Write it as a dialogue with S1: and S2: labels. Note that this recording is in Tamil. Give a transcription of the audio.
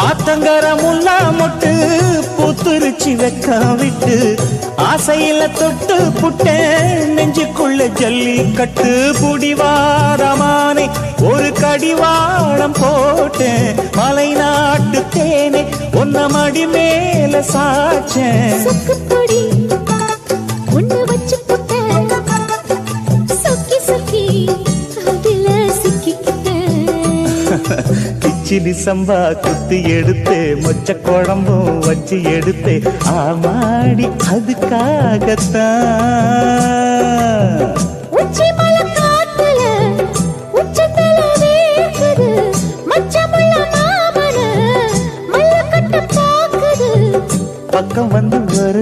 S1: ஆத்தங்கரமுல்லா மொட்டு பூத்துருச்சி வெக்க விட்டு ஆசையில தொட்டு புட்டேன் நெஞ்சுக்குள்ள ஜல்லி கட்டு புடிவாரமானே ஒரு கடிவாளம் போட்டேன் மலை நாட்டு தேனே ஒன்ன மடி மேல சாச்சேன் கிச்சிலி சம்பா குத்தி எடுத்து மொச்ச குழம்பும் வச்சு எடுத்து ஆமாடி அதுக்காகத்தான் பக்கம் வந்து வருது